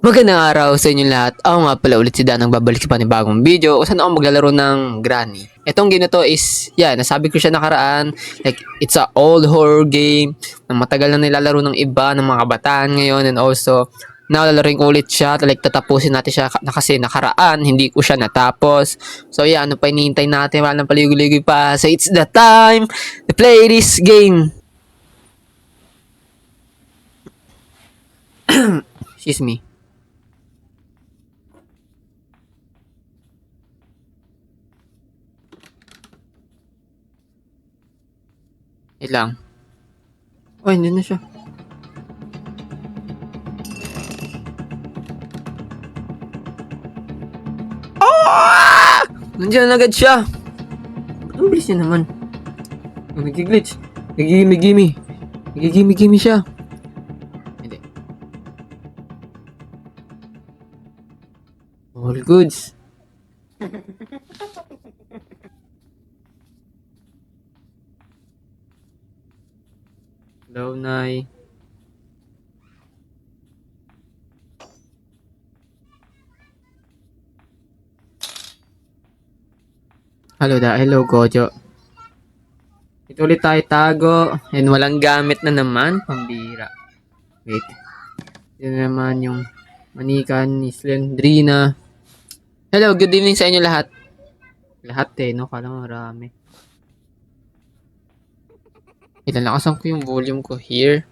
Magandang araw sa inyo lahat. Ako nga pala ulit si Dan, ang babalik sa panibagong video kung saan ako maglalaro ng Granny. Etong game na to is, nasabi ko siya nakaraan, like, it's a old horror game na matagal na nilalaro ng iba, ng mga kabataan ngayon, and also, nalalaring ulit siya, like, tatapusin natin siya na kasi nakaraan, hindi ko siya natapos. So, ano pa hinihintay natin, wala nang paligoy-ligoy pa. So, it's the time to play this game. Excuse me. Wait lang. Oh, hindi na siya. Ah! Nandiyan na agad siya. Ang bilis niya naman. Oh, nag-glitch. Nag-gimme-gimme. Nag-gimme-gimme siya. Hindi. All goods. Hello, Nay. Hello, Gojo. Ito ulit tayo tago. And walang gamit na naman. Pambira. Wait. Ito na naman yung manikan ni Slendrina. Hello, good evening sa inyo lahat. Lahat no? Kala marami. Ilalakasan ko yung volume ko here.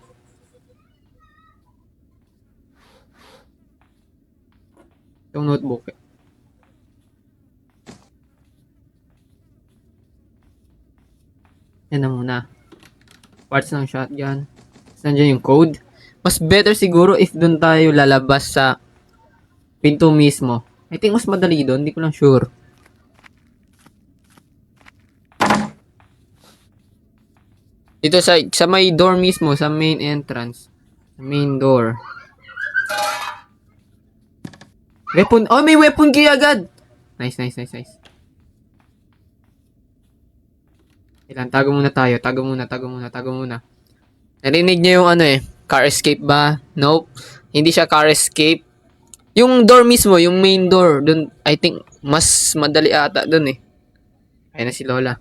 Yung notebook. Yan na muna. Parts ng shotgun. Nandiyan yung code. Mas better siguro if doon tayo lalabas sa pinto mismo. I think mas madali doon. Hindi ko lang sure. Dito sa may door mismo. Sa main entrance. Sa main door. Weapon. Oh, may weapon key agad. Nice. Ilan, tago muna tayo. Tago muna. Narinig niyo yung car escape ba? Nope. Hindi siya car escape. Yung door mismo, yung main door, dun, I think, mas madali ata dun eh. Ayun na si Lola.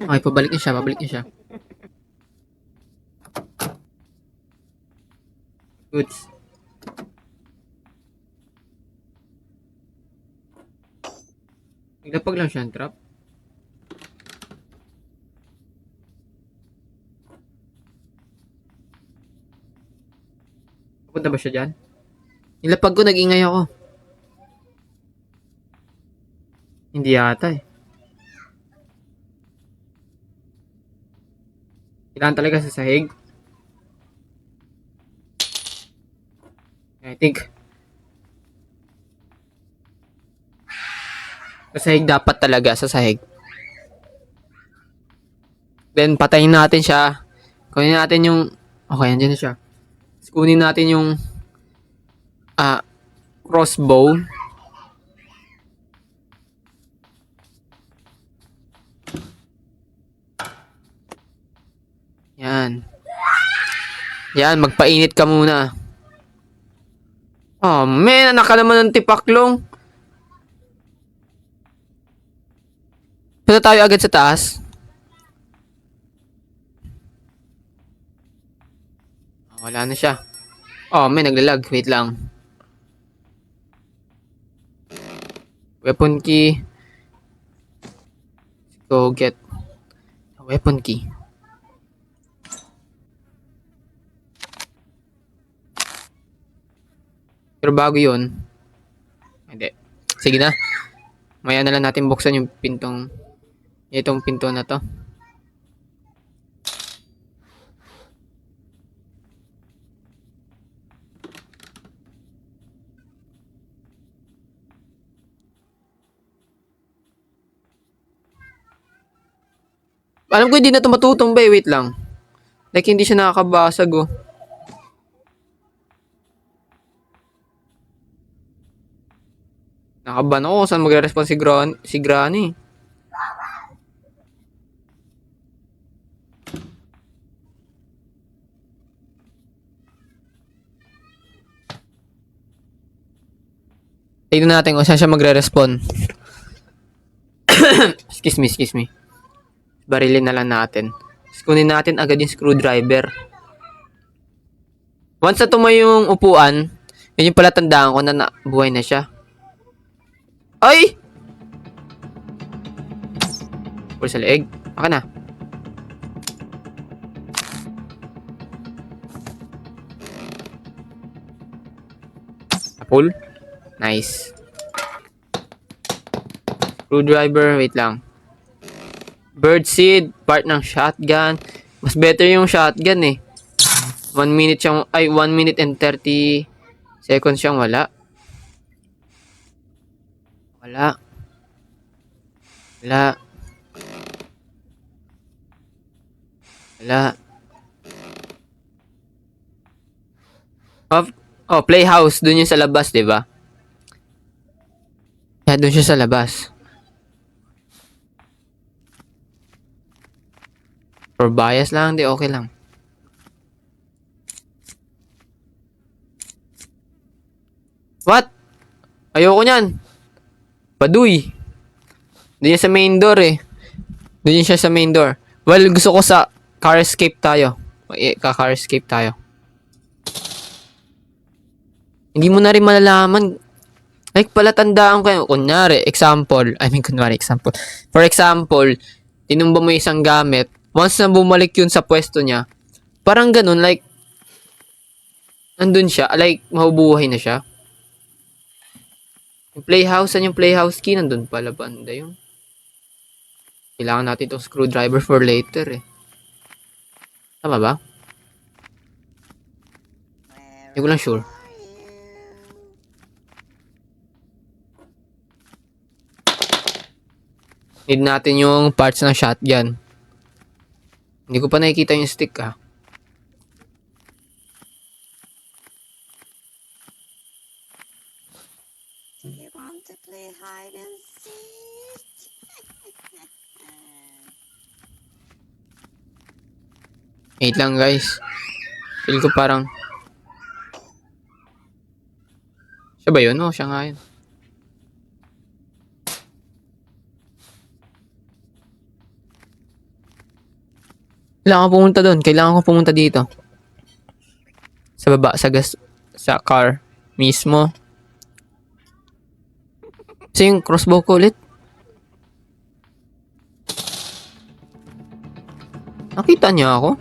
Okay, pabalik niya siya. Goods. Naglapag lang siya ang trap. Punta ba siya dyan? Nilapag ko, nag-ingay ako. Hindi yata eh. Kailangan talaga sa sahig. I think. Sa sahig dapat talaga, sa sahig. Then, patayin natin siya. Kunin natin yung... Okay, andyan na siya. Kunin natin yung... crossbow. Yan, magpainit ka muna. Oh, man, anak ka naman ng tipaklong. Punta tayo agad sa taas. Wala na siya. Oh, may naglalag. Wait lang. Weapon key. Go get a weapon key. Pero bago yun. Hindi. Sige na. Maya na lang natin buksan yung pintong. Itong pinto na to. Alam ko hindi na ito matutumbay. Wait lang. Like hindi siya nakakabasag oh. Nakaban ako saan magre-respond si Granny. Tignan natin kung saan siya magre-respond. Excuse me. Barilin na lang natin. Kunin natin agad yung screwdriver. Once na tumayo yung upuan, yun yung pala tandaan ko na buhay na siya. Ay! Pull sa leeg. Baka na. Pull. Nice. Screwdriver. Wait lang. Birdseed. Part ng shotgun. Mas better yung shotgun eh. 1 minute siyang, 1 minute and 30 seconds siyang wala. Wala. Wala. Wala. Playhouse. Doon yung sa labas, di ba? Yeah, doon siya sa labas. For bias lang, di okay lang. What? Ayoko niyan. Baduy. Doon yan sa main door eh. Doon yan siya sa main door. Well, gusto ko sa car escape tayo. Car escape tayo. Hindi mo na rin malalaman. Like, palatandaan ko. Kunwari, example. For example, tinumba mo isang gamit. Once na bumalik yun sa pwesto niya, parang ganun, like, nandun siya. Like, mahubuhay na siya. Yung playhouse, saan yung playhouse key? Nandun pala, banda yun. Kailangan natin itong screwdriver for later eh. Tama ba? Hindi ko lang sure. Need natin yung parts ng shotgun. Hindi ko pa nakikita yung stick ah. Do you want to play hide and seek? Wait lang guys. Feel ko parang... Siya ba yun? Oo, siya nga yun. Kailangan ko pumunta doon. Kailangan ko pumunta dito. Sa baba, sa car mismo. Kasi yung crossbow ko ulit. Nakita niya ako.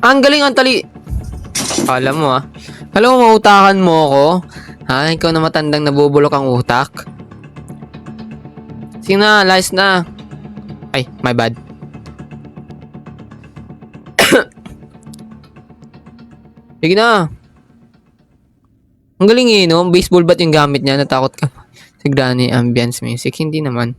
Ang galing ang tali. Kala mo ah. Kala mo mautakan mo ako. Ha? Ikaw na matandang nabubulok ang utak. Sige na, lies na. Ay, my bad. Sige na. Ang galing eh, no? Baseball bat yung gamit niya. Natakot ka pa. Sa Granny ambience music. Hindi naman.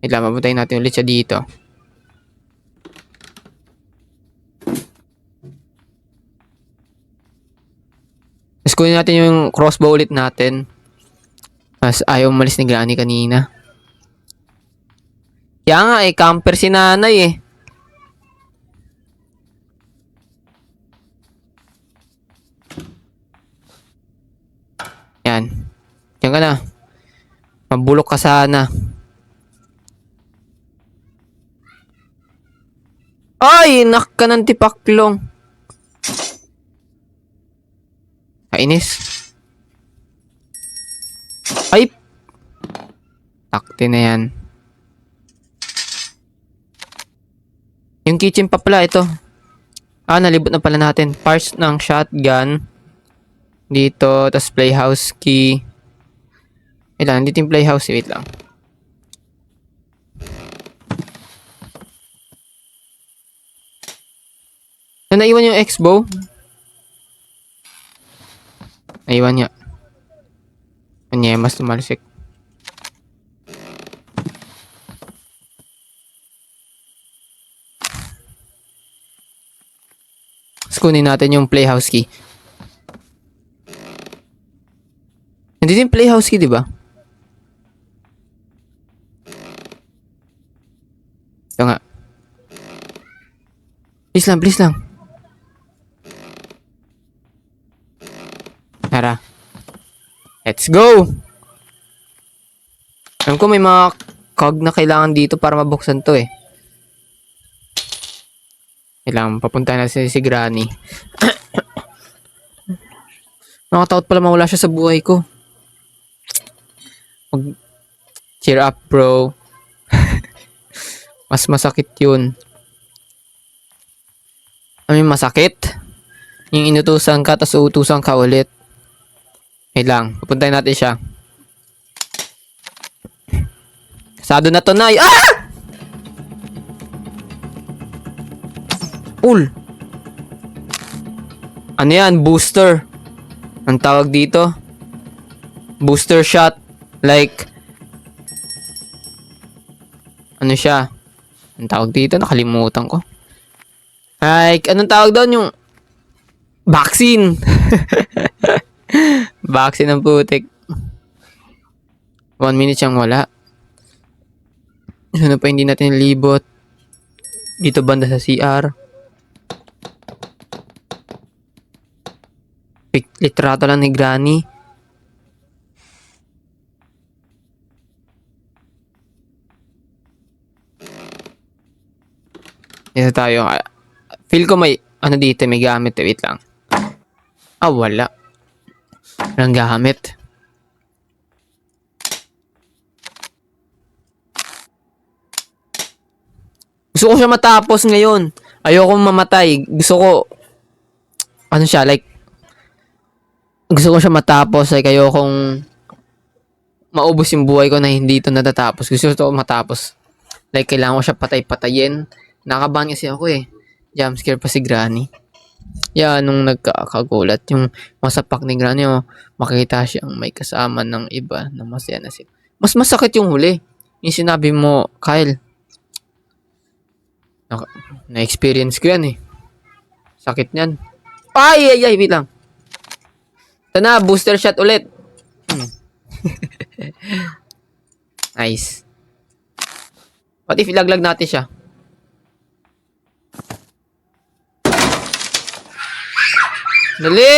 Wait lang, mabutayin natin ulit siya dito. Tapos kunin natin yung crossbow ulit natin. Mas ayaw umalis ni Granny kanina. Kaya nga eh, camper si nanay eh. Yan. Yan ka na. Mabulok ka sana. Ay, nak ka ng tipaklong. Kainis. Ay. Takti na yan. Yung kitchen pa pala ito. Nalibot na pala natin. Parts ng shotgun. Dito. Tapos playhouse key. Wait lang. Dito yung playhouse. Wait lang. Naiwan yung X-bow. Naiwan niya. Kanyemas tumalsik. Kunin natin yung playhouse key. Andito yung playhouse key, di ba? Ito nga. Please lang, please lang. Tara. Let's go! Alam ko may mga cog na kailangan dito para mabuksan to eh. Kailangan papuntahan natin si Granny. Nakatakot pala mawala siya sa buhay ko. Cheer up, bro. Mas masakit yun. Ano yung masakit? Yung inutusan ka, tapos uutusan ka ulit. Wait lang, pupuntahin natin siya. Kasado na to, Nay. Ah! Ul! Ano yan? Booster. Ang tawag dito? Booster shot. Like, ano siya? Ang tawag dito? Nakalimutan ko. Like, anong tawag doon? Yung vaccine. Vaccine ng putik. 1 minute siyang wala. Ano pa hindi natin libot? Dito banda sa CR. Litrato lang ni Granny. Dito tayo. Feel ko may, ano dito, may gamit. Wait lang. Ah, wala. Walang gamit. Gusto ko siya matapos ngayon. Ayoko mamatay. Gusto ko, ano siya, like, gusto ko siya matapos. Like, ayokong maubos yung buhay ko na hindi ito natatapos. Gusto ko matapos. Like, kailangan ko siya patay-patayin. Nakabahan kasi ako eh. Jumpscare pa si Granny. Yan, nung nagkakagulat. Yung masapak ni Granny, oh, makita siyang may kasama ng iba na masaya na sila. Mas masakit yung huli. Yung sinabi mo, Kyle. Na-experience ko yan eh. Sakit niyan. Ay, wait lang. Ito na, booster shot ulit. Nice. What if ilaglag natin siya? Dali!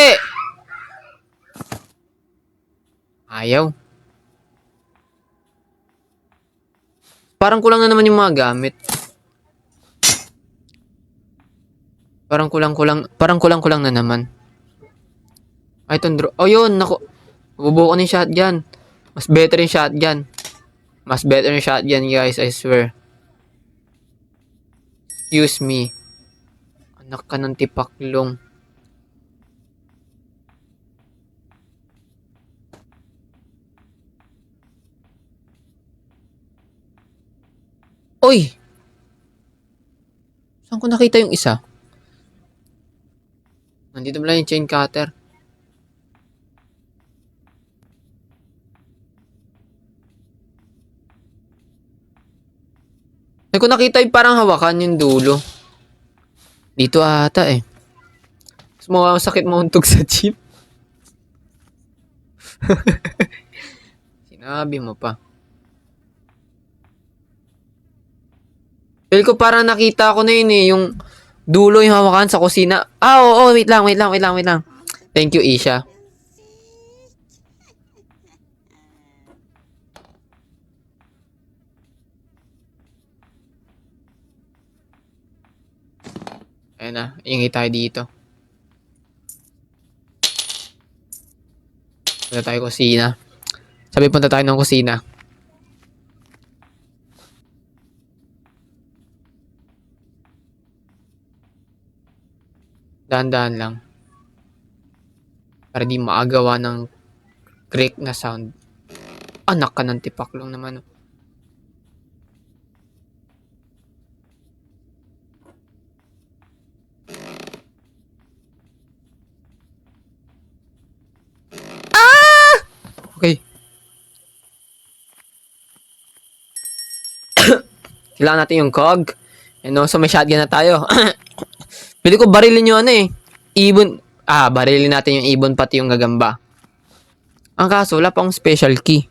Ayaw. Parang kulang na naman yung mga gamit. Parang kulang na naman. Ay, itong oh, yun. Naku. Bubuo ko ng shotgun. Mas better yung shotgun. Mas better yung shotgun, guys. I swear. Excuse me. Anak ka ng tipaklong. Oy! Saan ko nakita yung isa? Nandito mo lang yung chain cutter. May ko nakita yung parang hawakan yung dulo. Dito ata eh. Mas masakit mauntog sa jeep. Sinabi mo pa. Feel ko parang nakita ko na yun eh. Yung dulo yung hawakan sa kusina. Ah, oo, wait lang. Thank you, Isha. Ayan na, ingay tayo dito. Punta tayo kusina. Sabi punta tayo ng kusina. Dahan-dahan lang. Para di maagawa ng creak na sound. Anak ka ng tipaklong naman. Okay. Kailangan natin yung cog. And also, may shotgun na tayo. Pwede ko barilin yung ano eh. Ibon. Barilin natin yung ibon pati yung gagamba. Ang kaso, wala pa akong special key.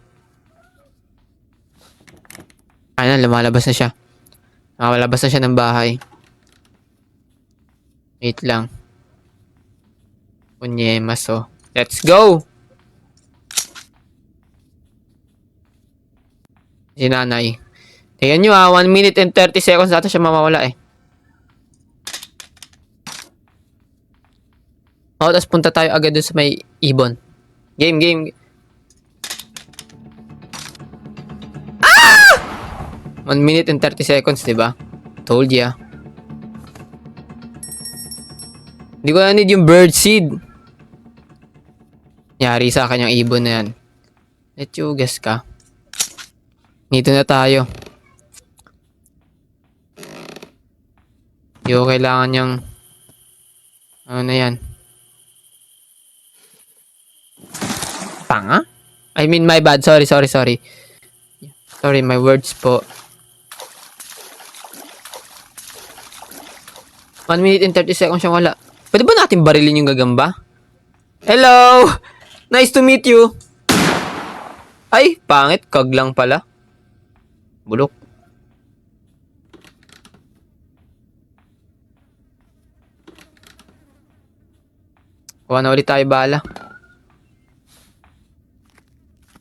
Ano, lumalabas na siya. Lumalabas na siya ng bahay. Wait lang. Kunyemas, oh. Let's go! Si nanay. Tingnan nyo 1 minute and 30 seconds natin siya mamawala eh. O, tapos punta tayo agad dun sa may ibon. Game. 1 minute and 30 seconds, diba? Told ya. Hindi ko na need yung bird seed. Yari sa akin yung ibon na yan. Let you guess ka. Dito na tayo. Hindi ko kailangan yung... Ano na yan? Tanga? I mean, my bad. Sorry. Sorry, my words po. 1 minute and 30 seconds siyang wala. Pwede ba natin barilin yung gagamba? Hello! Nice to meet you! Ay, pangit. Kag lang pala. Bulok. Kuha na ulit tayo bala.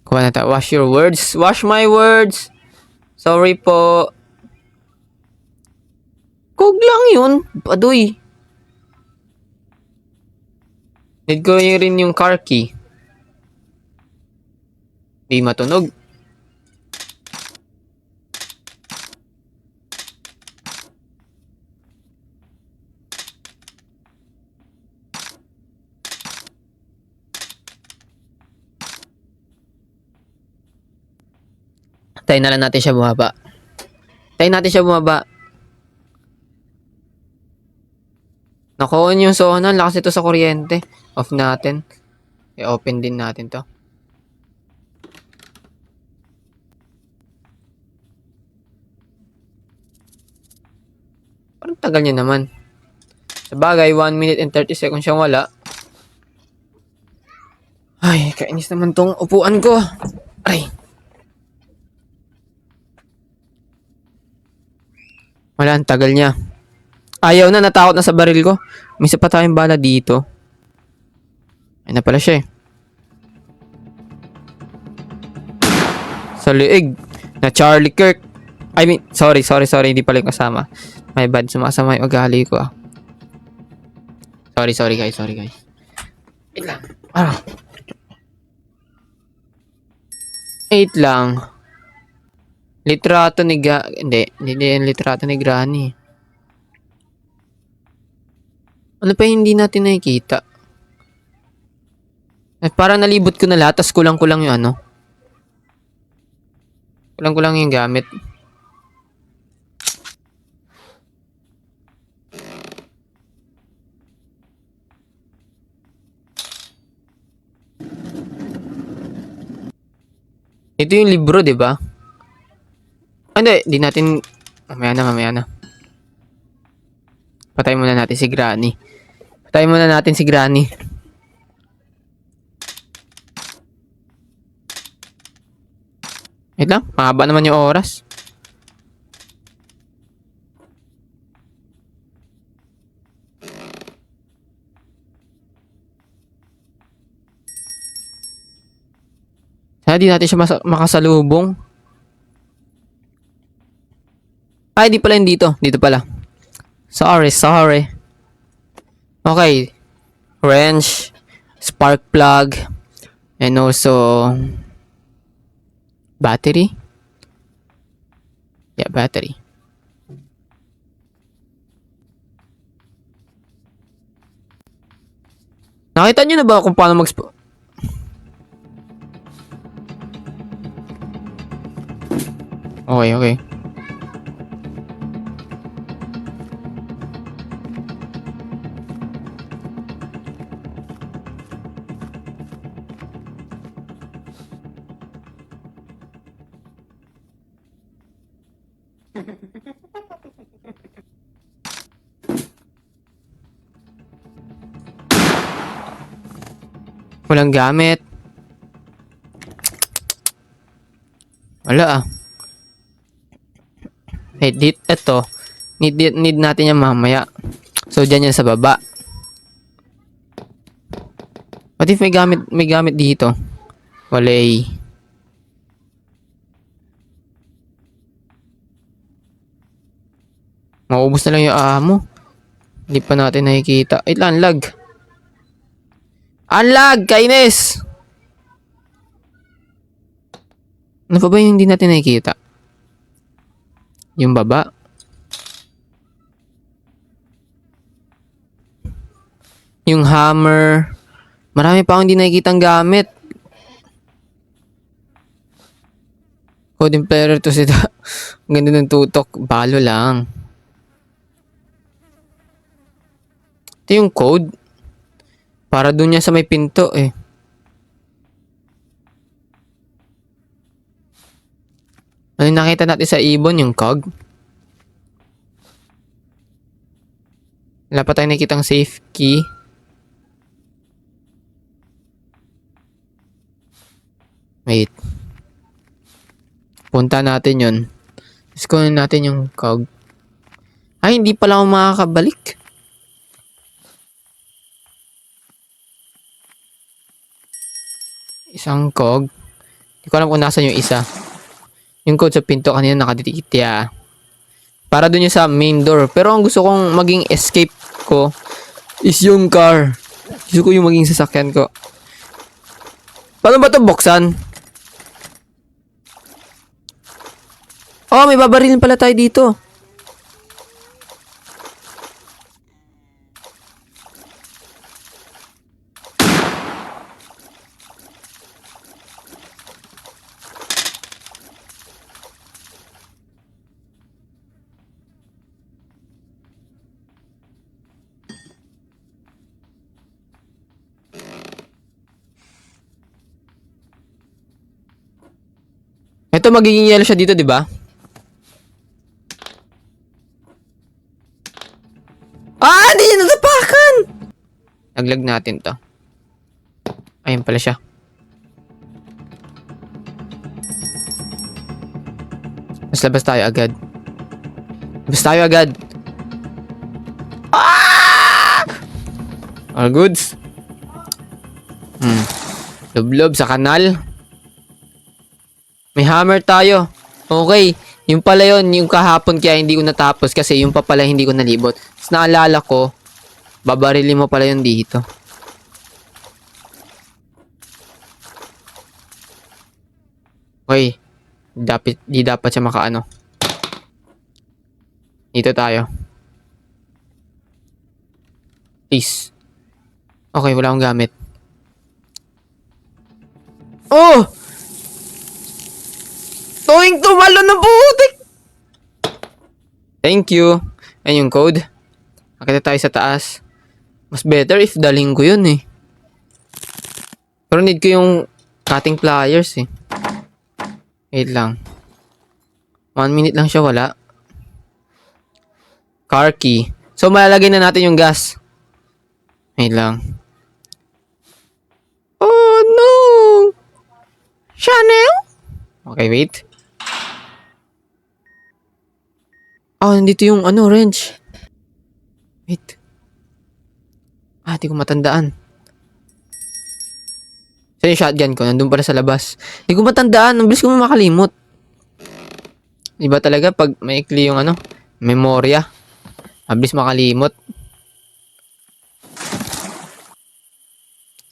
Kuha na tayo. Wash your words. Wash my words. Sorry po. Kog lang yun. Adoy. Need ko rin yung car key. Di matunog. Tayo na lang natin siya bumaba. Nakuha yung sonar. Lakas ito sa kuryente. Off natin. I-open din natin to. Parang tagal niya naman. Sa bagay, 1 minute and 30 seconds siyang wala. Ay, kainis naman tong upuan ko. Ay. Wala, ang tagal niya. Ayaw na, natakot na sa baril ko. May isa pa tayong bala dito. Ay na pala siya eh. Sa liig. Na Charlie Kirk. I mean, sorry. Hindi pala yung kasama. My bad, sumasama yung ugali ko ah. Sorry guys. Wait lang. Wait lang. Litrato ni Hindi yung litrato ni Granny. Ano pa hindi natin nakikita? Parang nalibot ko na lahat, tas kulang-kulang yung ano. Kulang-kulang yung gamit. Ito yung libro, di ba? Hindi, di natin... Mamaya na. Patay muna natin si Granny. Wait lang, mahaba naman yung oras. Sana di natin siya makasalubong. Ay, di pala yun dito. Dito pala. Sorry. Okay. Wrench. Spark plug. And also... battery. Yeah, battery. Nakita nyo na ba kung paano Okay. Walang gamit. Wala ah. Wait, eto. Need natin yan mamaya. So, dyan yan sa baba. What if may gamit dito? Walay. Maubos na lang yung amo. Hindi pa natin nakikita. Ay, unlag. Unlag! Kainis! Ano pa ba yung hindi natin nakikita? Yung baba. Yung hammer. Marami pa akong hindi nakikitang gamit. Coding player to sila. Ang ganda ng tutok. Balo lang. Ito yung code. Para dun niya sa may pinto eh. Ano yung nakita natin sa ibon? Yung cog. Wala pa tayong nakikitang safe key. Wait. Punta natin yun. Tapos kunin natin yung cog. Ay, hindi pala ako makakabalik. Isang cog. Hindi ko alam kung nasan yung isa. Yung code sa pinto kanina nakadititya. Para dun yung sa main door. Pero ang gusto kong maging escape ko is yung car. Gusto ko yung maging sasakyan ko. Paano ba ito buksan? Oh, may babarilin pala tayo dito. Ito magiging yellow siya dito, di ba? Ah, hindi niya natapakan! Naglag natin to. Ayun pala siya. Mas labas tayo agad. Labas tayo agad. Ah! All goods. Lublob sa kanal. May hammer tayo. Okay. Yung pala yun, yung kahapon kaya hindi ko natapos kasi yung pa pala hindi ko nalibot. Tapos naalala ko, babarilin mo pala yun dito. Okay. Di dapat siya makaano. Dito tayo. Please. Okay, wala akong gamit. Oh! Toing tumalo ng putik! Thank you. Ayun yung code. Nakita tayo sa taas. Mas better if daling ko yun eh. Pero need ko yung cutting pliers eh. Wait lang. 1 minute lang siya wala. Car key. So malalagay na natin yung gas. Wait lang. Oh no! Chanel? Okay, wait. Oh, nandito yung wrench. Wait. Ah, di ko matandaan. Saan yung shotgun ko? Nandun pala sa labas. Di ko matandaan. Ang bilis ko makalimot. Diba talaga pag maikli yung memorya. Ang bilis makalimot.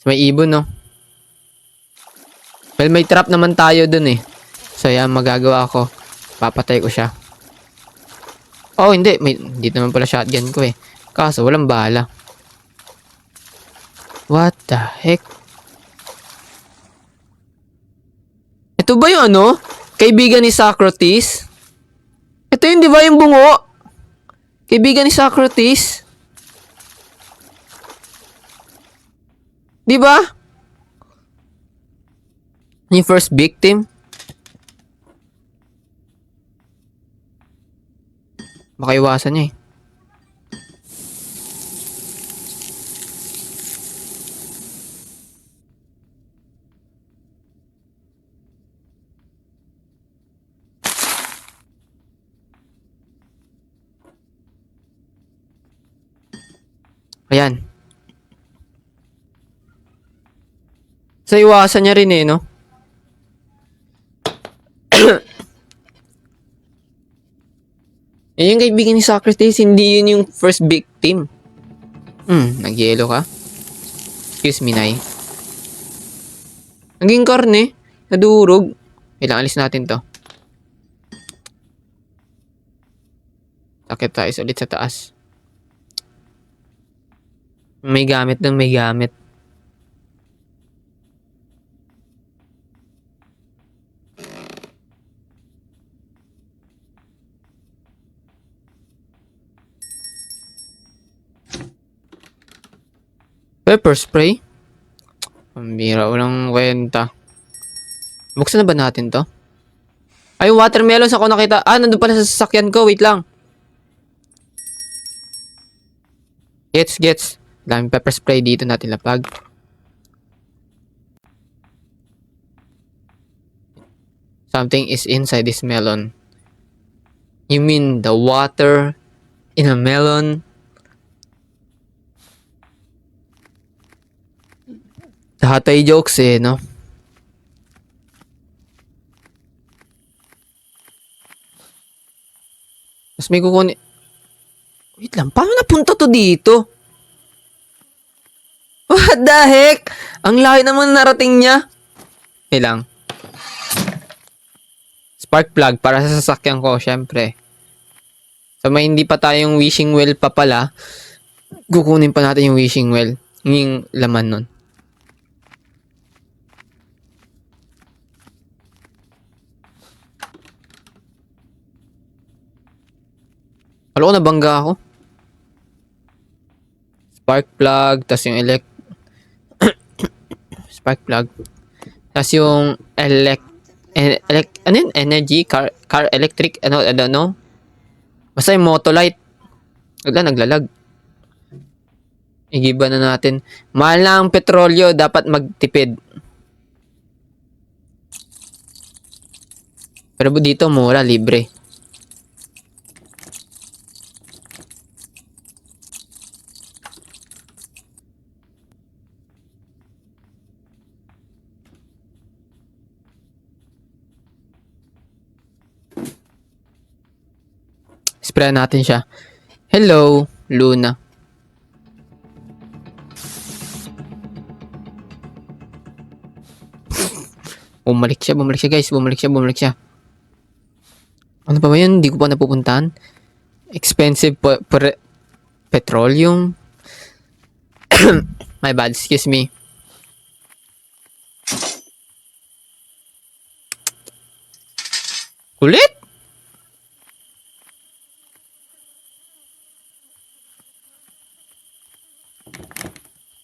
May ibon, no? Well, may trap naman tayo dun eh. So, yan, magagawa ko. Papatay ko siya. Oh, hindi. Dito naman pala shotgun ko eh. Kaso, walang bala. What the heck? Ito ba yung kaibigan ni Socrates? Ito yun, di ba yung bungo? Kaibigan ni Socrates? Di ba? Yung first victim? Baka iwasan niya eh. Ayan. Sa iwasan niya rin eh, no? Yan yung kaibigan ni Socrates, hindi yun yung first victim. Nag-yelo ka? Excuse me, Nay. Naging karne. Nadurog. Kailangan alis natin to. Sakit tayo ulit sa taas. May gamit dun, may gamit. Pepper spray? Pambira, walang kwenta. Buksan na ba natin to? Ay, yung watermelon sa ako nakita. Nandun pala sa sasakyan ko. Wait lang. Gets. Daming pepper spray dito natin lapag. Something is inside this melon. You mean the water in a melon? Hatay jokes eh, no? Mas may kukunin. Wait lang, paano napunta to dito? What the heck? Ang layo naman narating niya. Wait lang. Spark plug para sa sasakyan ko, syempre. So may hindi pa tayong wishing well pa pala. Kukunin pa natin yung wishing well. Yung laman nun. Alam ko, nabangga ako. Spark plug, tas yung spark plug. Tas yung ano yun? Energy, car electric, ano, I don't know. Basta yung motolight. Naglalag. Igiba na natin. Mahal na ang petrolyo, dapat magtipid. Pero dito, mura, libre. Spray natin siya. Hello, Luna. Bumalik siya guys. Bumalik siya. Ano pa ba yun? Hindi ko pa napupuntahan. Expensive petroleum. My bad, excuse me. Kulit?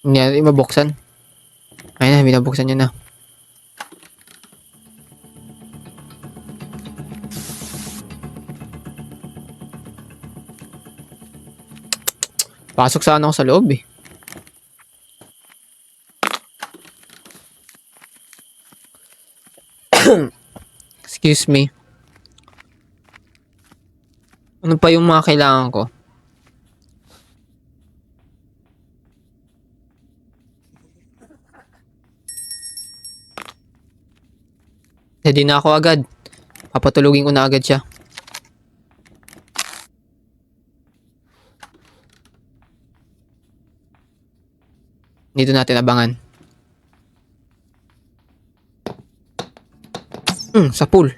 Hindi mabuksan. Ayun na, binabuksan niya na. Pasok sana ako sa loob eh. Excuse me. Ano pa yung mga kailangan ko? Hindi na ako agad. Papatulugin ko na agad siya. Dito natin abangan. Sa pool.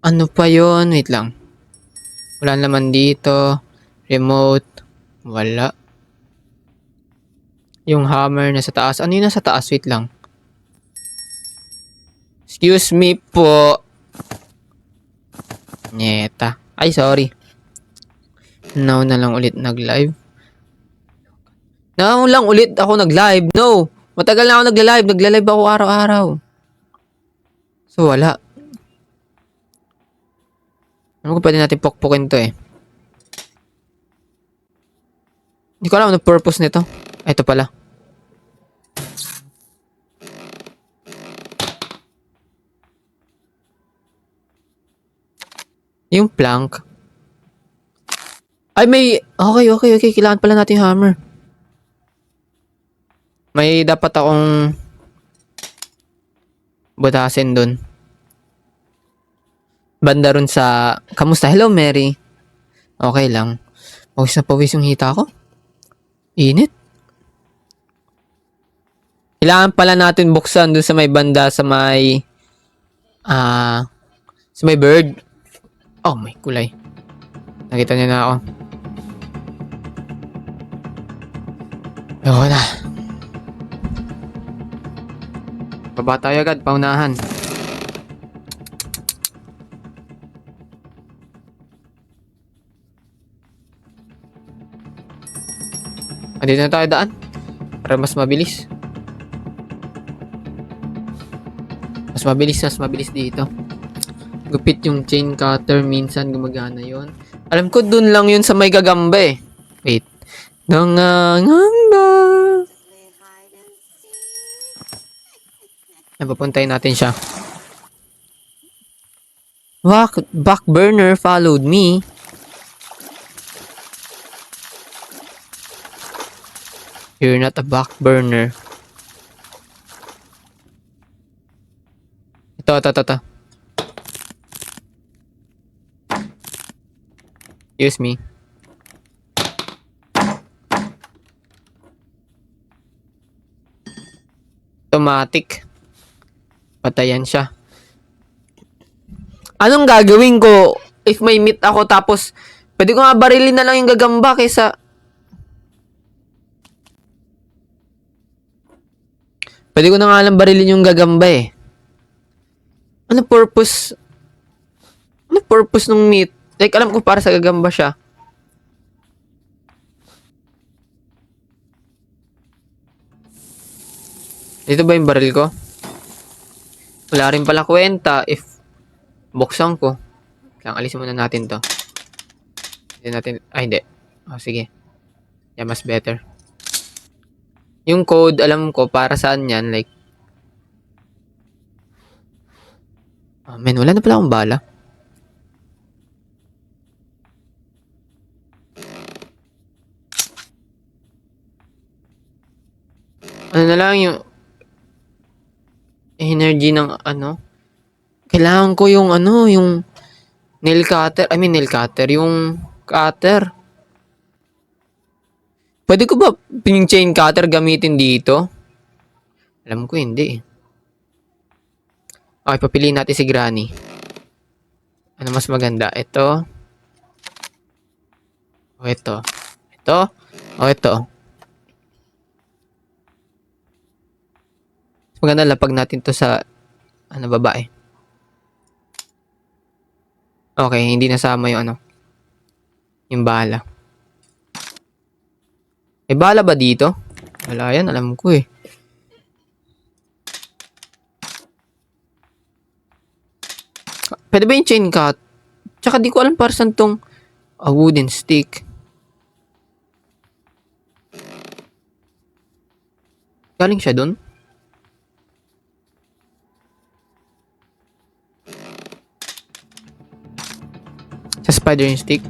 Ano pa yon? Wait lang. Wala naman dito. Remote. Wala. Yung hammer na sa taas. Ano yun nasa taas? Wait lang. Excuse me po. Nyeta. Ay, sorry. Now na lang ulit nag-live. Now lang ulit ako nag-live. No. Matagal na ako nagla-live. Nagla-live ako araw-araw. So, wala. Ano ko pwede natin pokpokin to eh. Hindi ko alam ano purpose nito. Ito pala. Yung plank. Ay, may... Okay. Kailangan pala natin yung hammer. May dapat akong butasin dun. Banda ron sa... Kamusta? Hello, Mary. Okay lang. Pawis na pawis yung hita ko. Init. Kailangan pala natin buksan dun sa may banda sa may... sa may bird. Oh, may kulay. Nakita niyo na ako. Ayoko na. Baba tayo agad, paunahan. Dito na tayo daan. Para mas mabilis. Mas mabilis dito. Gupit yung chain cutter. Minsan gumagana yon. Alam ko dun lang yun sa may gagamba eh. Wait. Nangangamba. Play hide and seek. Napapuntayin natin siya. Back burner followed me. You're not a back burner. Ito. Excuse me. Automatic. Patayan siya. Anong gagawin ko if may meat ako tapos pwede ko nga barilin na lang yung gagamba kaysa pwede ko na nga lang barilin yung gagamba eh. Ano purpose? Ano purpose ng meat? Like, alam ko para sa gagamba siya. Dito ba yung baril ko? Wala rin pala kwenta if buksan ko. Kaya alisin muna natin to. Hindi natin... Ay, hindi. Oh, sige. Yeah, mas better. Yung code, alam ko para saan yan. Like... Oh, man, wala na pala akong bala. Ano na lang yung... energy ng ano... Kailangan ko yung ano, yung... nail cutter. Nail cutter. Yung cutter. Pwede ko ba yung chain cutter gamitin dito? Alam ko hindi eh. Okay, papiliin natin si Granny. Ano mas maganda? Ito. O ito. Ito. O ito. Mas maganda lapag natin to sa babae. Okay, hindi nasama yung ano. Yung bala. May bala ba dito? Wala yan, alam ko eh. Pwede ba yung chain cut? Tsaka di ko alam para saan tong wooden stick. Galing siya dun? Sa spider yung stick.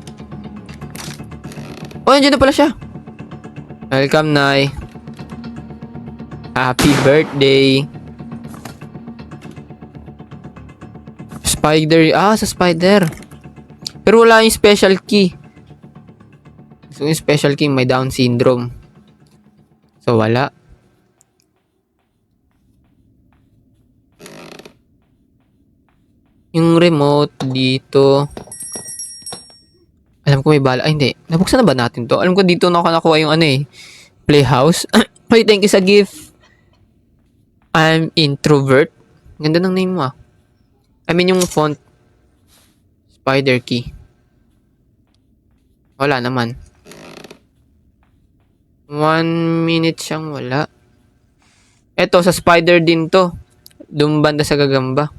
Oh, nandiyan na pala siya. Welcome, Nay. Happy birthday. Spider. Sa spider. Pero wala yung special key. So, yung special key may Down syndrome. So, wala. Yung remote dito. Alam ko may bala. Ay, hindi. Nabuksan na ba natin to? Alam ko dito na ako nakuha yung playhouse. Wait, thank you sa gift. I'm introvert. Ganda ng name mo ah. Yung font. Spider key. Wala naman. 1 minute siyang wala. Eto, sa spider din to. Doon banda sa gagamba.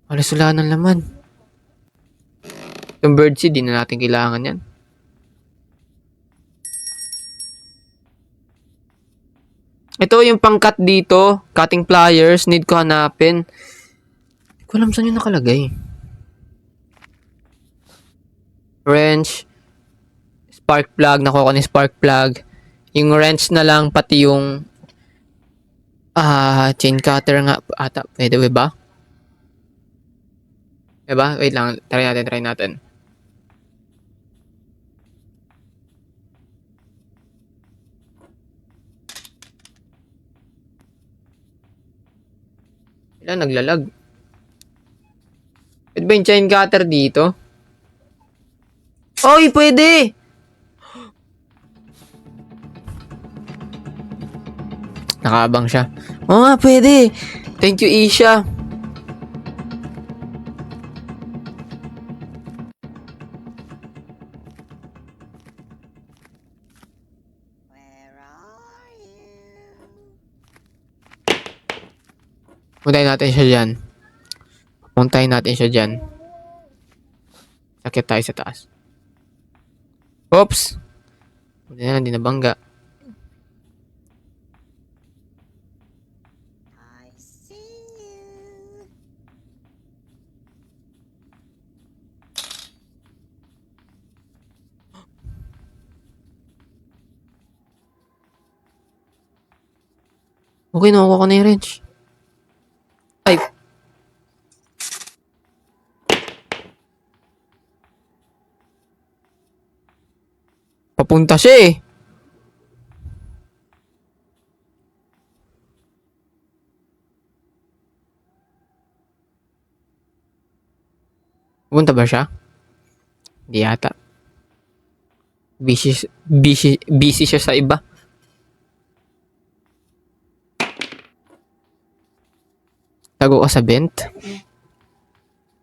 Alas wala ng laman. Yung birdseed, di na natin kailangan yan. Ito yung pang-cut dito. Cutting pliers. Need ko hanapin. Hindi ko alam saan yung nakalagay. wrench, spark plug, nakuha ko na yung spark plug. Yung wrench na lang, pati yung chain cutter nga ata. Pwede ba? Diba? Wait lang, try natin. Wala, naglalag. Pwede ba yung chain cutter dito? Oy, pwede! Nakaabang siya. Oo nga, pwede. Thank you, Isha. Where are you? Puntayin natin siya dyan. Puntayin natin siya dyan. Sakit tayo sa taas. Oops! Hindi na lang, di nabangga. I see you. Okay, nakuha ko na yung wrench. Ay! Papunta siya eh. Pupunta ba siya? Hindi yata. Busy siya sa iba. Tago ka sa vent?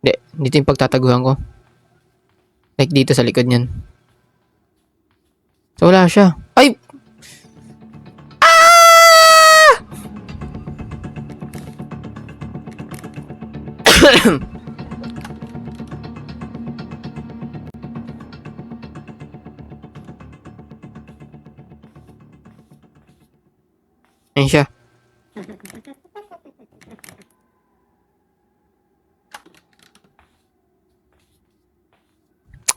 Hindi, dito yung pagtataguhan ko. Like dito sa likod niyan. So wala siya. Ay! Ayun siya.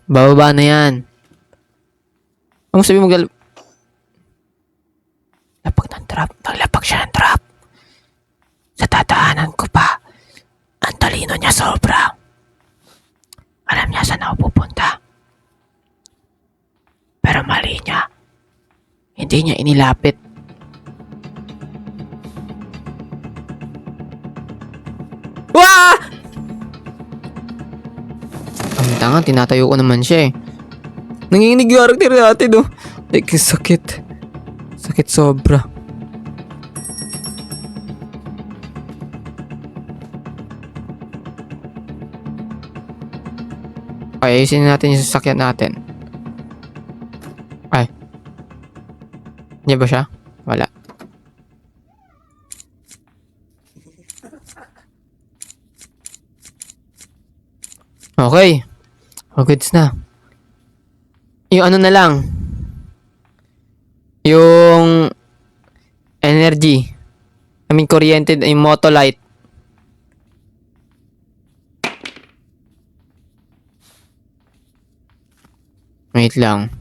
Bababa na yan. Ang sabi mo lapag ng trap. Naglapag siya ng trap. Sa tataanan ko pa. Ang talino niya sobra. Alam niya saan ako pupunta. Pero mali niya. Hindi niya inilapit. Wah! Ang tanga, tinatayo ko naman siya eh. Nanginginig yung karakter natin oh. Like, sakit. Sakit sobra. Okay, ayusin natin yung sasakyan natin. Ay. Hindi ba siya? Wala. Okay. All goods na. Yung ano na lang. Yung energy. I mean, kuryente, yung motolight. Wait lang.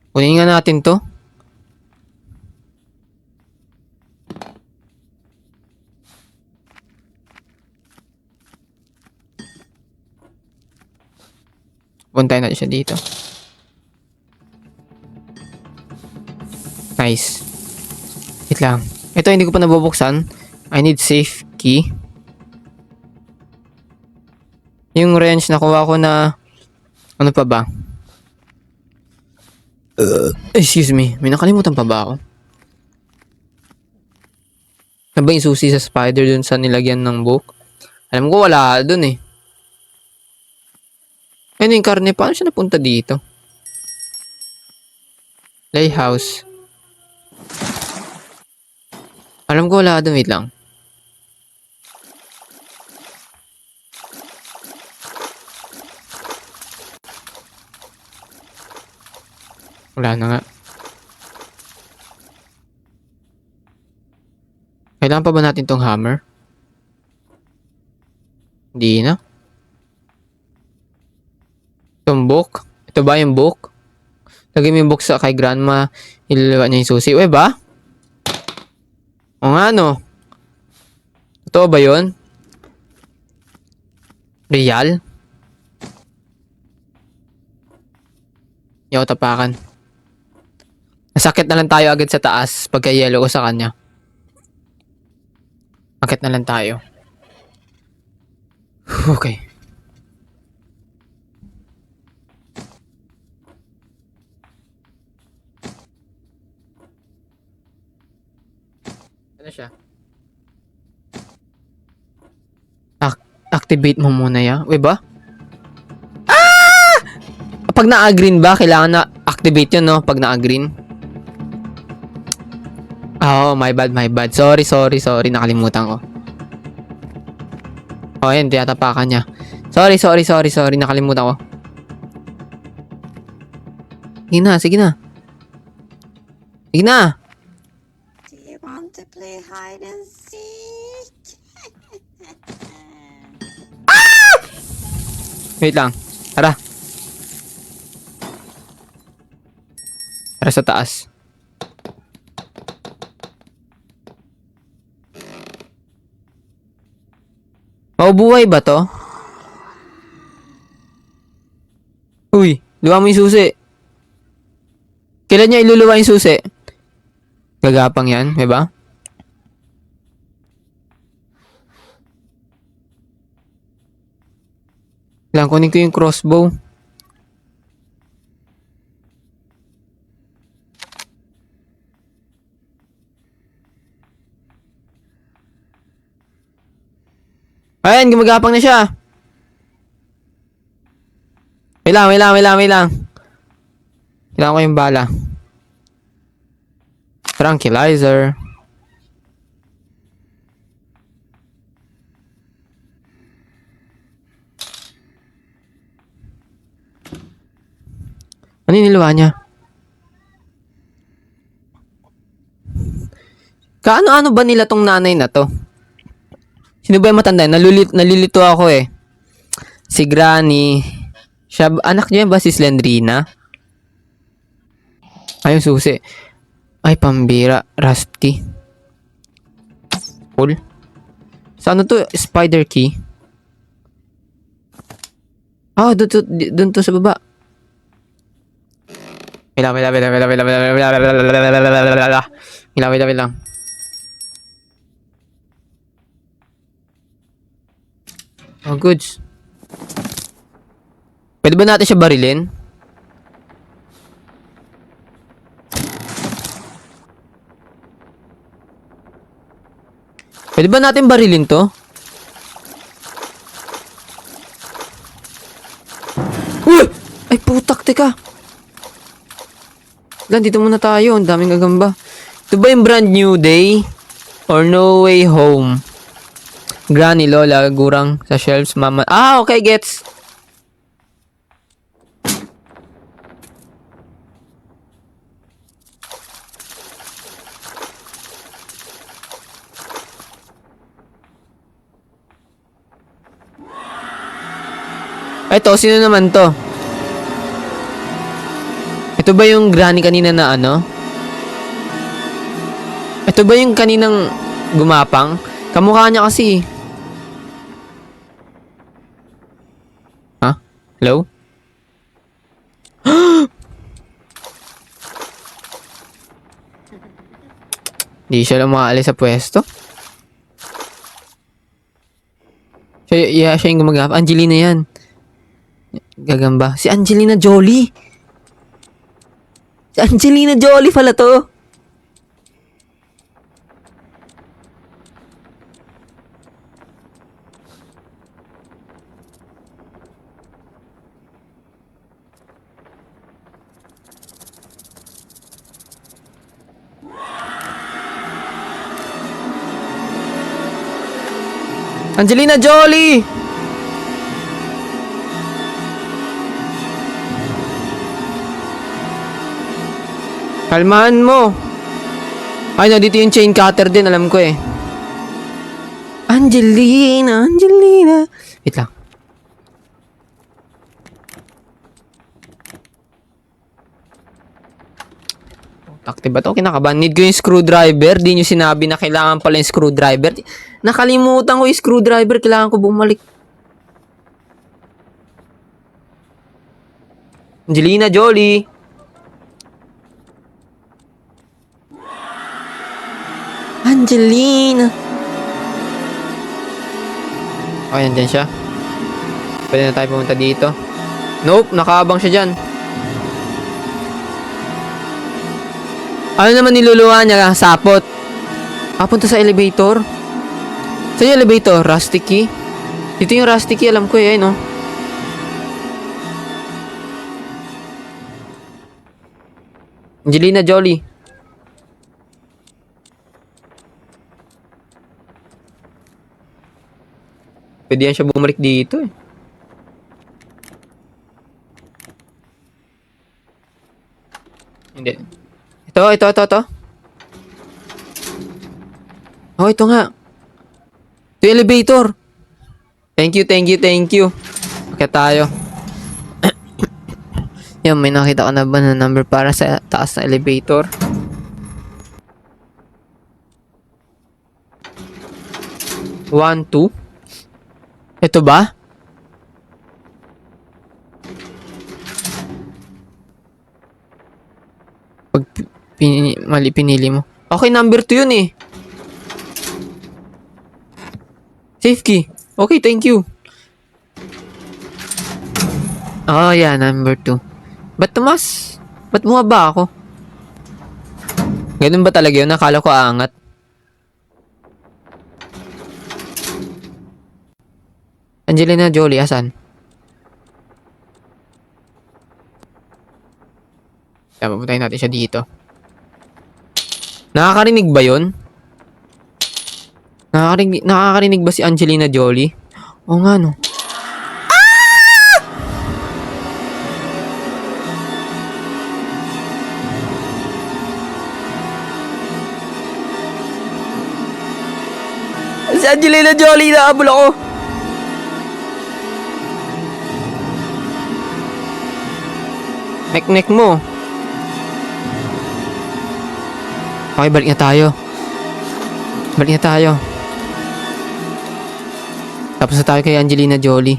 Kunin nga natin to. Puntayin natin siya dito. Nice. Wait lang. Ito hindi ko pa nabubuksan. I need safe key. Yung wrench nakuha ko na ano pa ba? Excuse me. May nakalimutan pa ba ako? Ano ba yung susi sa spider dun sa nilagyan ng book? Alam ko wala dun eh. Ano yung karne? Paano siya napunta dito? Lighthouse. Alam ko wala dun. Wait lang. Wala na nga. Kailangan pa ba natin tong hammer? Hindi na. Itong book? Ito ba yung book? Lagay mo yung book sa kay grandma. Ililiwa niya yung susi. Uy ba? O nga no. Totoo ba yun? Real? Hindi ako tapakan. Nasakit na lang tayo agad sa taas pagka yellow ko sa kanya. Akit na lang tayo. Okay. Ano siya? Activate mo muna ya. Uy ba? Ah! Pag na-green ba, kailangan na activate yun, no? Pag na-green. Oh, my bad. Sorry. Nakalimutan ko. Oh, yun. Tiyatapakan niya. Sorry. Nakalimutan ko. Sige na. Do you want to play hide and seek? Wait lang. Tara sa taas. Maubuhay ba to? Uy, luwa mo yung susi. Kailan niya iluluwa yung susi? Gagapang yan, diba? Kailangan kunin ko yung crossbow. Ayan, gumagapang na siya. Wait lang. Kailangan ko yung bala. Tranquilizer. Ano yung niluwa niya? Kaano-ano ba nila tong nanay na to? Sino ba yung matanda? Nalilito ako eh. Si Granny. Siya, anak niya ba si Slendrina? Ay, yung susi. Ay, pambira. Rusty. Pull. So, ano to? Spider key. Ah, dun to sa baba. Wait lang. Oh, goods. Pwede ba natin siya barilin? Pwede ba natin barilin to? Ay, putak, teka. Lang, dito muna tayo. Ang daming gagamba. Ito ba yung brand new day? Or no way home? Granny, Lola, gurang sa shelves, mama. Ah, okay, gets. Ito, sino naman to? Ito ba yung granny kanina na ano? Ito ba yung kaninang gumapang? Kamukha niya kasi. Ha? Hello? Di siya lang makaalis sa pwesto. Siya yung gumagap. Angelina yan. Gagamba. Si Angelina Jolie. Si Angelina Jolie pala to. Angelina Jolie! Kalmahan mo. Ay, no, dito yung chain cutter din, alam ko eh. Angelina, Angelina. Wait lang. Active ba to? Kinakabahan. Need ko yung screwdriver. Di nyo sinabi na kailangan pala yung screwdriver. Nakalimutan ko yung screwdriver. Kailangan ko bumalik. Angelina Jolie. Angelina. Okay, nandyan siya. Pwede na tayo pumunta dito. Nope, nakaabang siya dyan. Ano naman niluluwa niya? Sapot. Punta sa elevator. Saan yung elevator? Rusty key? Dito yung rusty key. Alam ko eh, no? Angelina Jolie. Pwede yan siya bumalik dito eh. Hindi. Ito. Oh, ito nga. Ito yung elevator. Thank you. Okay tayo. Yan, may nakita ka na ba na number para sa taas na elevator? One, two. Ito ba? Pag mali pinili mo. Okay, number 2 yun eh. Safe key. Okay, thank you. Oh, yeah, number 2. Ba't tumas? Ba't bumaba ako? Ganun ba talaga yun? Nakala ko aangat. Angelina Jolie, asan? Kaya papuntahin natin siya dito. Nakakarinig ba yun? Nakakarinig ba si Angelina Jolie? Oo nga no. Si Angelina Jolie, naabol ako. Nek mo. Okay, balik na tayo. Tapos na tayo kay Angelina Jolie.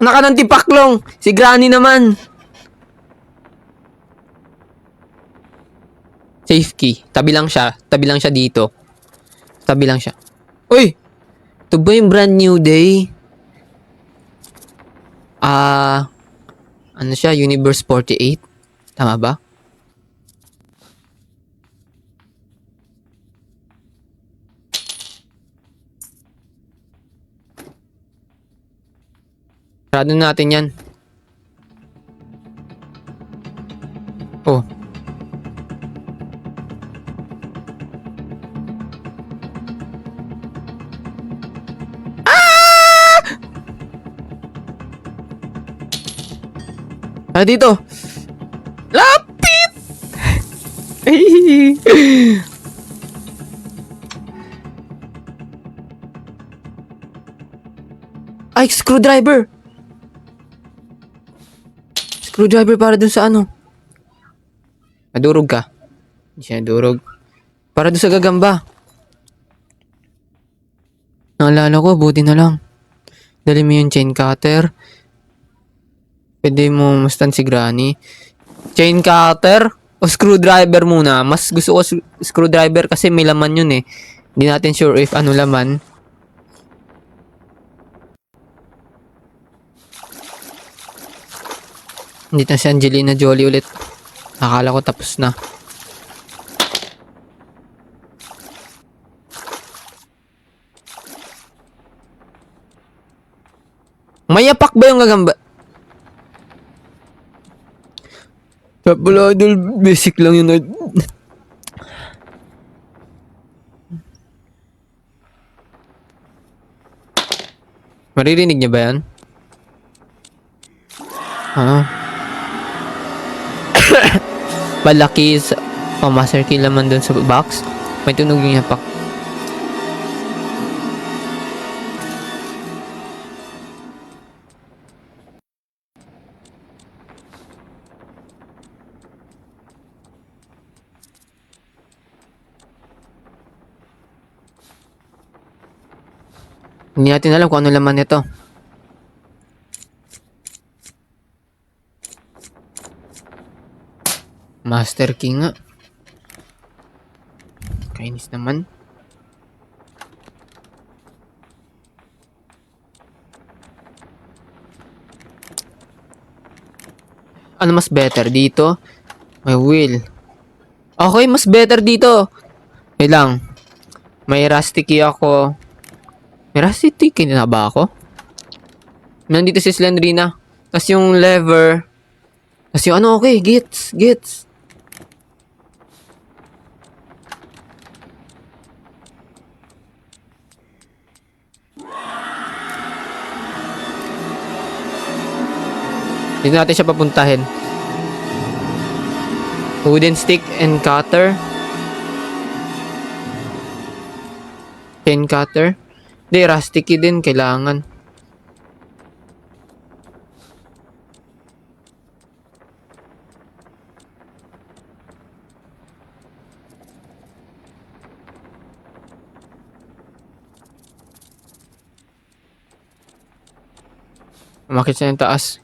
Anak ka ng tipaklong! Si Granny naman! Safe key. Tabi lang siya dito. Tabi lang siya. Uy! Ito ba yung brand new day? Ano siya? Universe 48? Tama ba? Sarado natin yan. Oh. Dito. Lapit! Ay, screwdriver! Screwdriver para dun sa ano. Nadurog ka. Hindi siya nadurog. Para dun sa gagamba. Naalala ko, buti na lang. Dali mo yung chain cutter. Pwede mo mastan si Granny. Chain cutter o screwdriver muna. Mas gusto ko screwdriver kasi may laman yun eh. Hindi natin sure if ano laman. Dito na si Angelina Jolie ulit. Akala ko tapos na. May apak ba yung gagamba? Wala, idol. Basic lang yun. Maririnig niya ba yan? Malaki sa... master key laman dun sa box. May tunog yung yapak. Hindi natin alam kung ano laman nito. Master Key nga. Kainis naman. Ano mas better dito? May wheel. Okay, mas better dito. Wait lang. May rusty key ako. May rusty key na ba ako? Nandito si Slendrina. Tapos yung lever. Tapos yung ano, okay, gets. Dito natin siya papuntahin. Wooden stick and cutter. Chain cutter. Hindi, rusty key din kailangan. Umakit siya ng taas.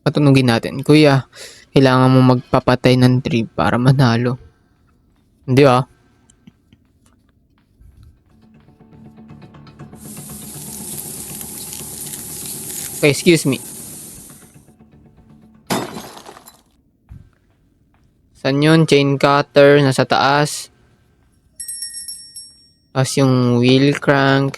Patunugin natin. Kuya, kailangan mo magpapatay ng tree para manalo. Hindi ah. Okay, excuse me. Saan yun? Chain cutter, nasa taas. Tapos yung wheel crank.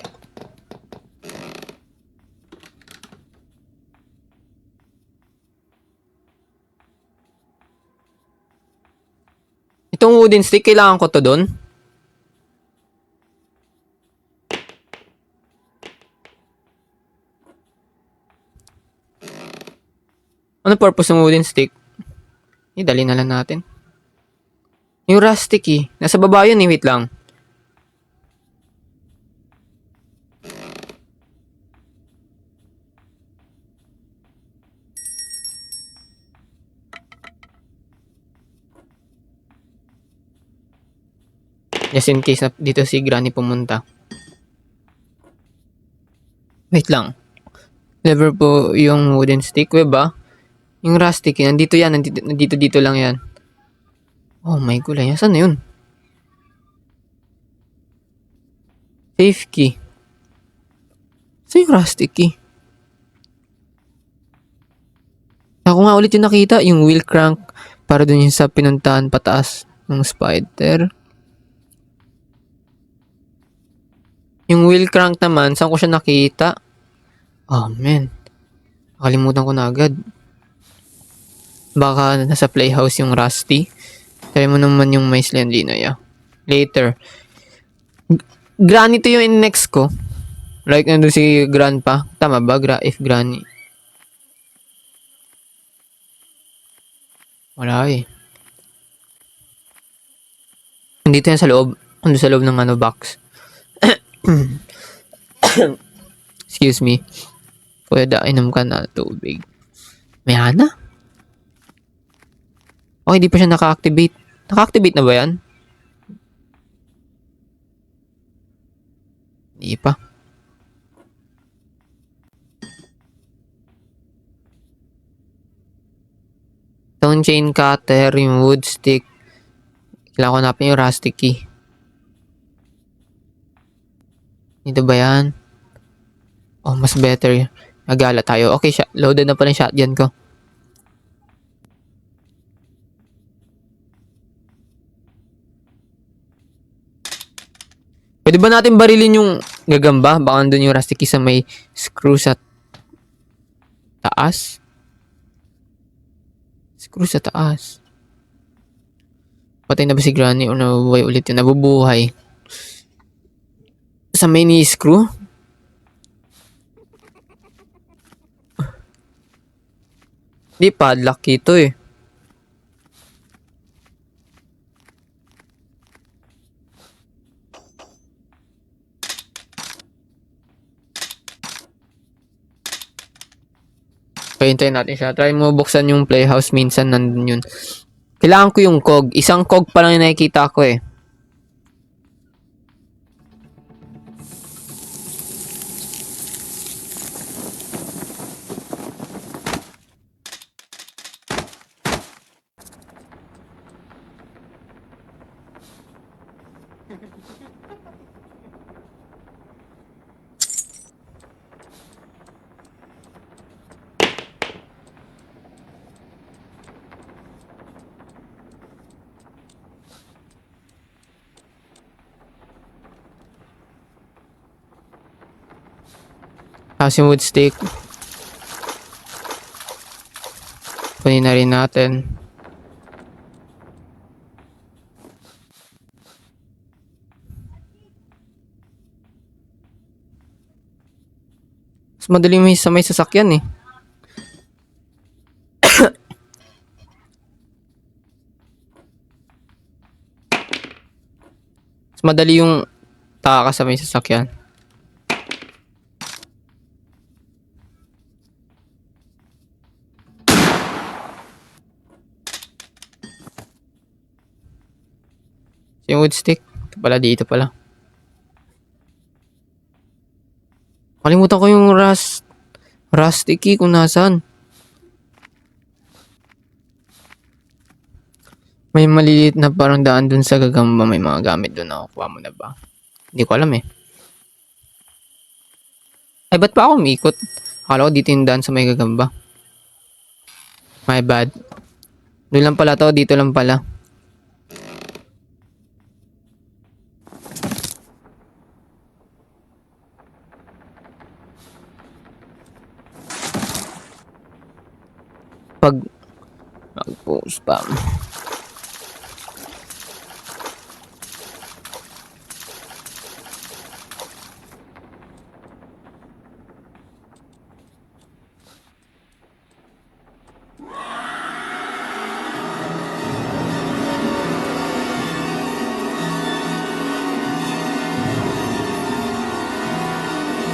Itong wooden stick, kailangan ko to doon. Ano purpose ng wooden stick? Dali na lang natin. Yung rusty key. Nasa baba yun eh. Wait lang. Just in case na dito si Granny pumunta. Wait lang. Lever po yung wooden stick. Web ba? Yung rusty key. Nandito yan. Nandito lang yan. Oh my gulay. Saan na yun? Safe key. Saan yung rusty key? Ako nga ulit yung nakita. Yung wheel crank. Para dun yung sa pinuntahan pataas ng spider. Yung wheel crank naman, saan ko siya nakita? Oh, man. Nakalimutan ko na agad. Baka nasa playhouse yung Rusty. Try mo naman yung may Slendrina, yeah. Later. Granny to yung next ko. Like, nandun si Grandpa. Tama ba? If Granny. Wala eh. Nandito yan sa loob. Nandun sa loob ng ano, box. Excuse me. Kuya, inom ka na tubig. May hana? Okay, di pa siya naka-activate. Naka-activate na ba yan? Di pa. Stone chain cutter, yung wood stick. Kailangan ko hanapin yung rusty key. Dito ba yan? Oh, mas better. Nagala tayo. Okay, loaded na pala yung shotgun ko. Pwede ba natin barilin yung gagamba? Baka nandun yung rusty key sa may screw sa taas. Screw sa taas. Patay na ba si Granny o nabubuhay ulit yun? Nabubuhay. Sa may ni-screw? Di, padlock ito eh. Pahintayin natin siya. Try mo buksan yung playhouse. Minsan nandun yun. Kailangan ko yung cog. Isang cog pa lang yung nakikita ko eh. Tapos yung wood stick. Kunin na rin natin. Mas madali may sa may sasakyan eh. Mas madali yung taka sa may sasakyan. Yung wood stick. Ito pala, dito pala. Kalimutan ko yung rusty key kung nasaan. May maliliit na parang daan dun sa gagamba. May mga gamit dun. Nakukuha mo na ba? Hindi ko alam eh. Ay, ba't pa ako umikot? Akala ko dito yung daan sa may gagamba. My bad. Doon lang pala to. Dito lang pala. Pag mag-post spam.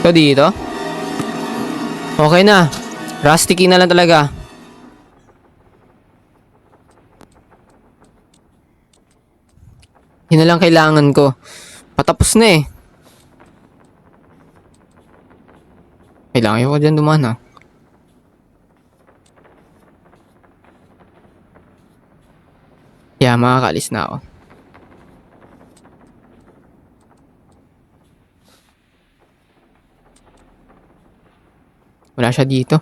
So dito. Okay na. Rusty key na lang talaga. Yun na lang kailangan ko. Patapos na eh. Kailangan ko dyan dumaan ha. Yeah, makakaalis na ako. Wala siya dito.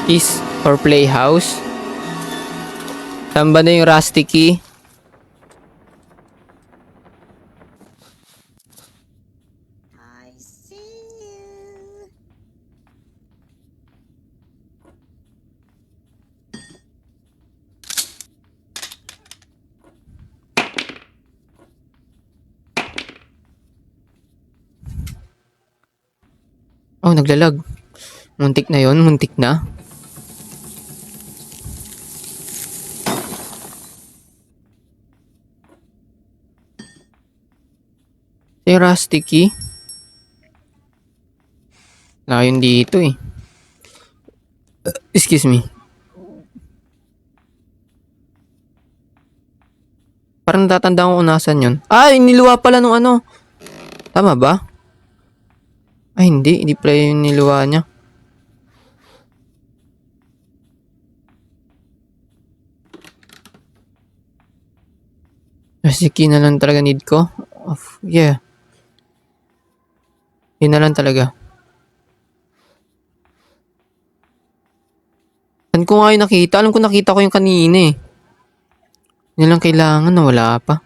Keys or playhouse. Saan ba na yung rusty key? I see you. Oh, naglalag. Muntik na yon, muntik na. Yung rusty key. Wala yun dito eh. Excuse me. Parang natatandaan ko kung nasan yun. Ay, niluwa pala nung ano. Tama ba? Ay, hindi. Hindi pala yung niluwa niya. Rusty key na lang talaga need ko. Yeah. Yun na lang talaga. Saan ko nga yung nakita? Alam ko nakita ko yung kanina eh. Yun lang kailangan na wala pa.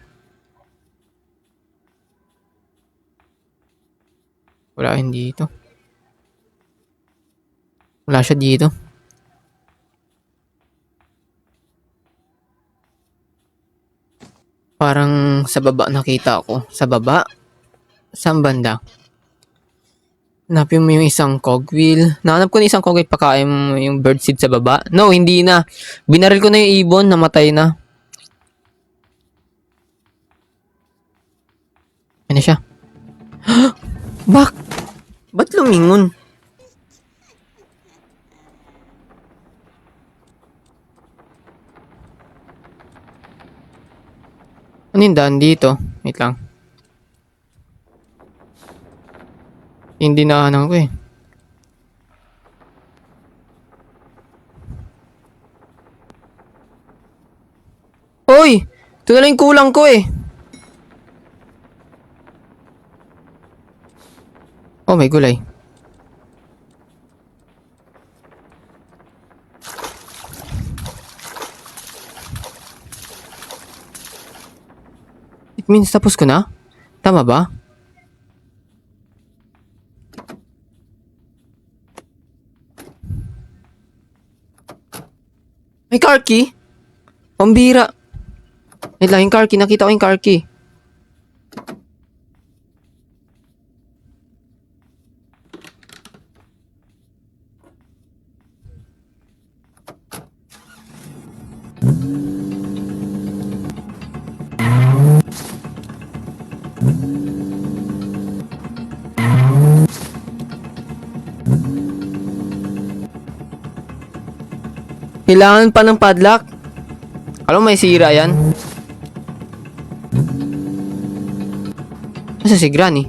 Wala yun dito. Wala siya dito. Parang sa baba nakita ko. Sa baba? Saan banda? Hanapin mo yung isang cogwheel. Nahanap ko na isang cogwheel, pakain mo yung birdseed sa baba. No, hindi na. Binaril ko na yung ibon, namatay na. Ano siya? Ba't lumingon? Ano yung daan dito? Wait lang. Hindi nahanap ko eh. Hoy! Ito na lang yung kulang ko eh. Oh, may gulay. It means tapos ko na? Tama ba? May car key? Pambira. Wait lang, yung car key. Nakita ko yung car key. Kailangan pa ng padlock. Alam mo, may sira yan. Nasa si Granny?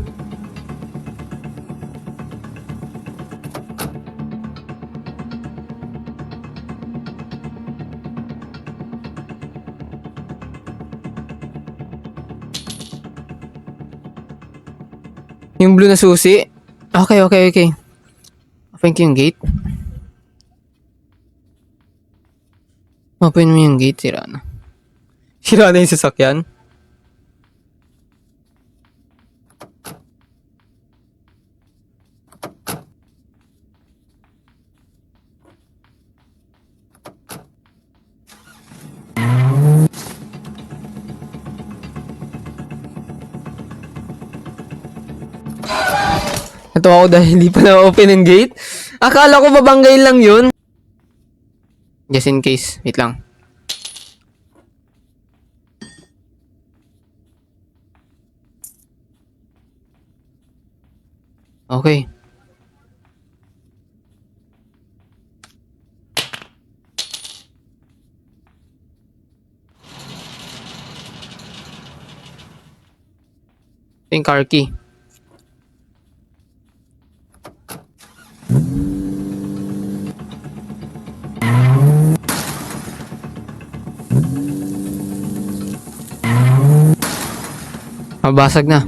Yung blue na susi? Okay. Open ko yung gate. Open mo yung gate, sira na. Sira na yung sasakyan. Natuwa ako dahil hindi pa na-open yung gate. Akala ko babanggay lang yun. Just in case. Wait lang. Okay. Ito yung car key. Mabasag na.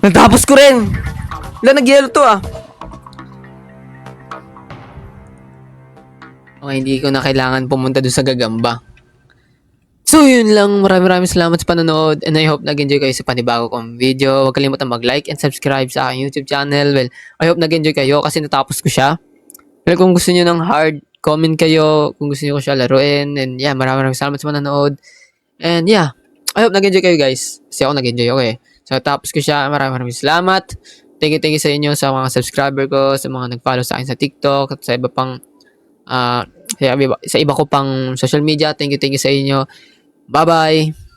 Natapos ko rin! Wala, nag-yellow to ah. Okay, hindi ko na kailangan pumunta doon sa gagamba. So yun lang, maraming salamat sa panonood and I hope nag-enjoy kayo sa panibago kong video. Huwag kalimutan mag-like and subscribe sa aking YouTube channel. Well, I hope nag-enjoy kayo kasi natapos ko siya. Well, kung gusto niyo ng hard, comment kayo kung gusto niyo ko siya laruin. And yeah, maraming salamat sa panonood. And yeah, I hope nag-enjoy kayo guys. Kasi ako nag-enjoy ako eh. So tapos ko siya, maraming salamat. Thank you sa inyo sa mga subscriber ko, sa mga nag-follow sa akin sa TikTok at sa iba pang sa iba ko pang social media. Thank you sa inyo. Bye-bye!